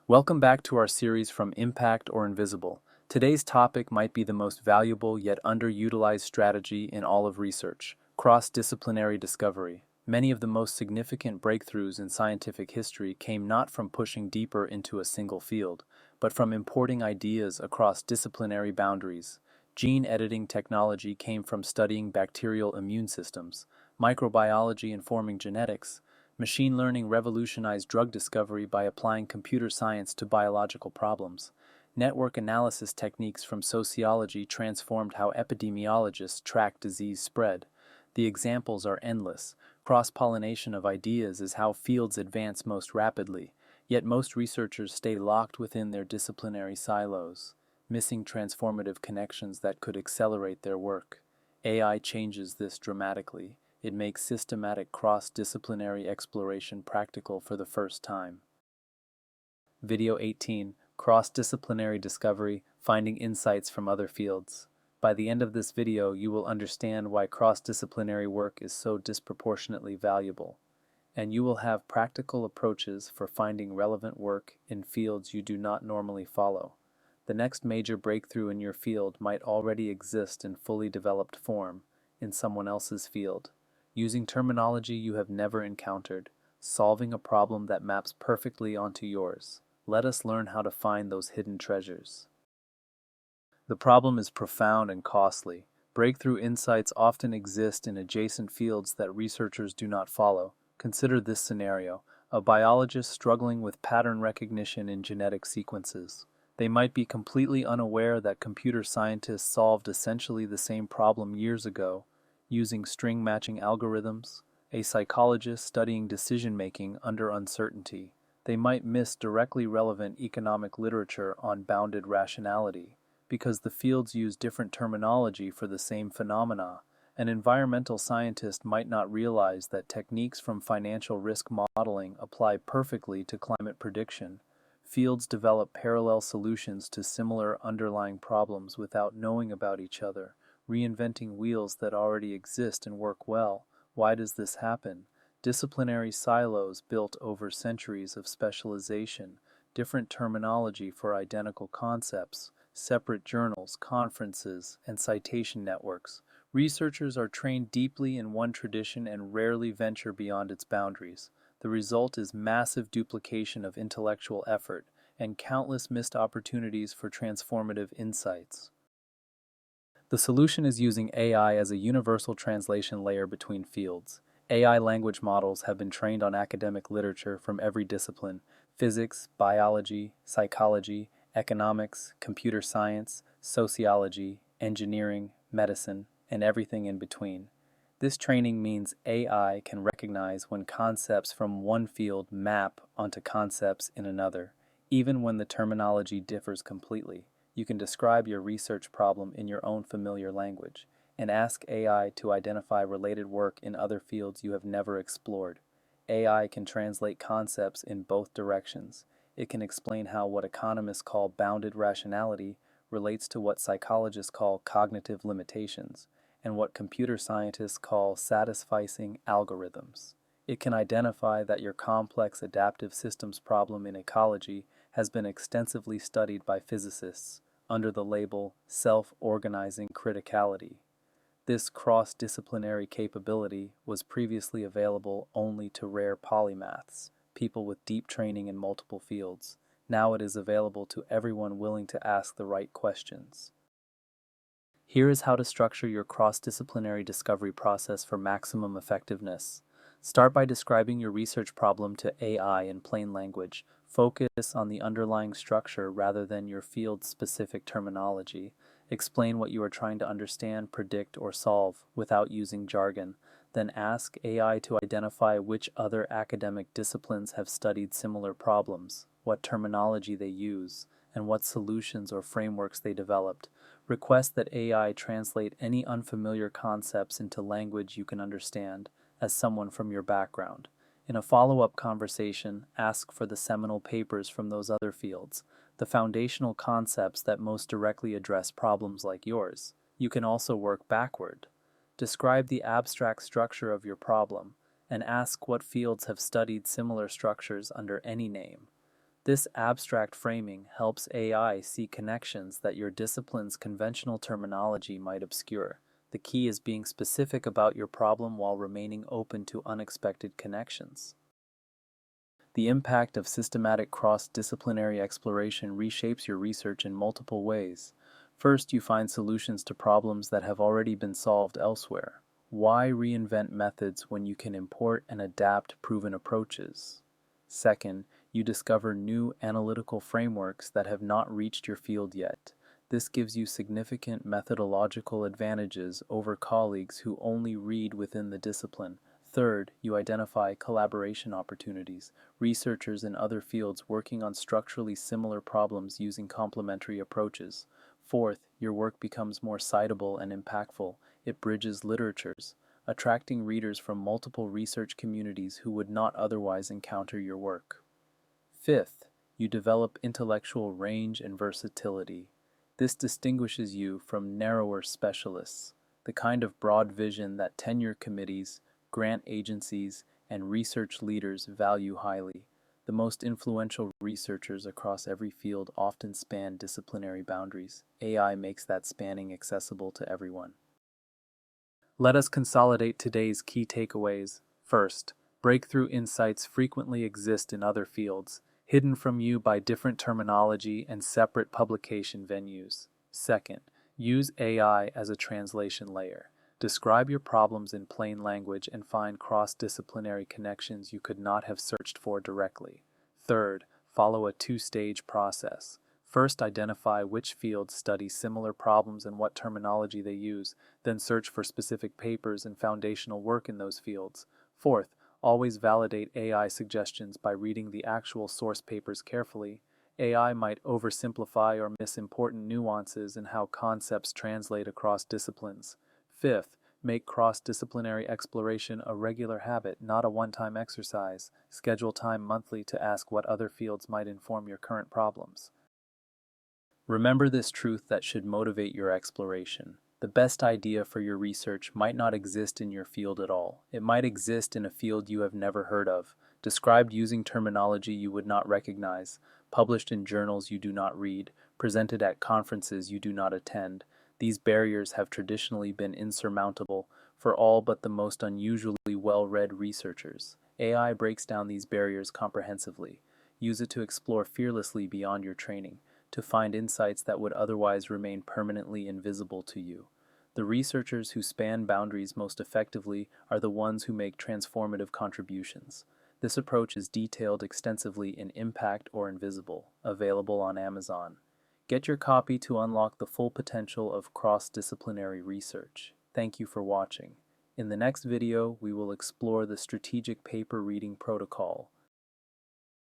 Welcome back to our series From Impact or Invisible. Today's topic might be the most valuable yet underutilized strategy in all of research: cross-disciplinary discovery. Many of the most significant breakthroughs in scientific history came not from pushing deeper into a single field, but from importing ideas across disciplinary boundaries. Gene editing technology came from studying bacterial immune systems, microbiology informing genetics. Machine learning revolutionized drug discovery by applying computer science to biological problems. Network analysis techniques from sociology transformed how epidemiologists track disease spread. The examples are endless. Cross-pollination of ideas is how fields advance most rapidly, yet most researchers stay locked within their disciplinary silos, missing transformative connections that could accelerate their work. AI changes this dramatically. It makes systematic cross-disciplinary exploration practical for the first time. Video 18: Cross-Disciplinary Discovery, Finding Insights from Other Fields. By the end of this video, you will understand why cross-disciplinary work is so disproportionately valuable, and you will have practical approaches for finding relevant work in fields you do not normally follow. The next major breakthrough in your field might already exist in fully developed form in someone else's field. Using terminology you have never encountered, solving a problem that maps perfectly onto yours. Let us learn how to find those hidden treasures. The problem is profound and costly. Breakthrough insights often exist in adjacent fields that researchers do not follow. Consider this scenario: a biologist struggling with pattern recognition in genetic sequences. They might be completely unaware that computer scientists solved essentially the same problem years ago, using string matching algorithms. A psychologist studying decision-making under uncertainty. They might miss directly relevant economic literature on bounded rationality, because the fields use different terminology for the same phenomena. An environmental scientist might not realize that techniques from financial risk modeling apply perfectly to climate prediction. Fields develop parallel solutions to similar underlying problems without knowing about each other, reinventing wheels that already exist and work well. Why does this happen? Disciplinary silos built over centuries of specialization, different terminology for identical concepts, separate journals, conferences, and citation networks. Researchers are trained deeply in one tradition and rarely venture beyond its boundaries. The result is massive duplication of intellectual effort and countless missed opportunities for transformative insights. The solution is using AI as a universal translation layer between fields. AI language models have been trained on academic literature from every discipline: physics, biology, psychology, economics, computer science, sociology, engineering, medicine, and everything in between. This training means AI can recognize when concepts from one field map onto concepts in another, even when the terminology differs completely. You can describe your research problem in your own familiar language and ask AI to identify related work in other fields you have never explored. AI can translate concepts in both directions. It can explain how what economists call bounded rationality relates to what psychologists call cognitive limitations, and what computer scientists call satisficing algorithms. It can identify that your complex adaptive systems problem in ecology has been extensively studied by physicists under the label self-organizing criticality. This cross-disciplinary capability was previously available only to rare polymaths, people with deep training in multiple fields. Now it is available to everyone willing to ask the right questions. Here is how to structure your cross-disciplinary discovery process for maximum effectiveness. Start by describing your research problem to AI in plain language. Focus on the underlying structure rather than your field-specific terminology. Explain what you are trying to understand, predict, or solve without using jargon. Then ask AI to identify which other academic disciplines have studied similar problems, what terminology they use, and what solutions or frameworks they developed. Request that AI translate any unfamiliar concepts into language you can understand, as someone from your background. In a follow-up conversation, ask for the seminal papers from those other fields, the foundational concepts that most directly address problems like yours. You can also work backward. Describe the abstract structure of your problem, and ask what fields have studied similar structures under any name. This abstract framing helps AI see connections that your discipline's conventional terminology might obscure. The key is being specific about your problem while remaining open to unexpected connections. The impact of systematic cross-disciplinary exploration reshapes your research in multiple ways. First, you find solutions to problems that have already been solved elsewhere. Why reinvent methods when you can import and adapt proven approaches? Second, you discover new analytical frameworks that have not reached your field yet. This gives you significant methodological advantages over colleagues who only read within the discipline. Third, you identify collaboration opportunities, researchers in other fields working on structurally similar problems using complementary approaches. Fourth, your work becomes more citable and impactful. It bridges literatures, attracting readers from multiple research communities who would not otherwise encounter your work. Fifth, you develop intellectual range and versatility. This distinguishes you from narrower specialists, the kind of broad vision that tenure committees, grant agencies, and research leaders value highly. The most influential researchers across every field often span disciplinary boundaries. AI makes that spanning accessible to everyone. Let us consolidate today's key takeaways. First, breakthrough insights frequently exist in other fields, hidden from you by different terminology and separate publication venues. Second, use AI as a translation layer. Describe your problems in plain language and find cross-disciplinary connections you could not have searched for directly. Third, follow a two-stage process. First, identify which fields study similar problems and what terminology they use, then search for specific papers and foundational work in those fields. Fourth, always validate AI suggestions by reading the actual source papers carefully. AI might oversimplify or miss important nuances in how concepts translate across disciplines. Fifth, make cross-disciplinary exploration a regular habit, not a one-time exercise. Schedule time monthly to ask what other fields might inform your current problems. Remember this truth that should motivate your exploration. The best idea for your research might not exist in your field at all. It might exist in a field you have never heard of, described using terminology you would not recognize, published in journals you do not read, presented at conferences you do not attend. These barriers have traditionally been insurmountable for all but the most unusually well-read researchers. AI breaks down these barriers comprehensively. Use it to explore fearlessly beyond your training, to find insights that would otherwise remain permanently invisible to you. The researchers who span boundaries most effectively are the ones who make transformative contributions. This approach is detailed extensively in Impact or Invisible, available on Amazon. Get your copy to unlock the full potential of cross-disciplinary research. Thank you for watching. In the next video, we will explore the strategic paper reading protocol,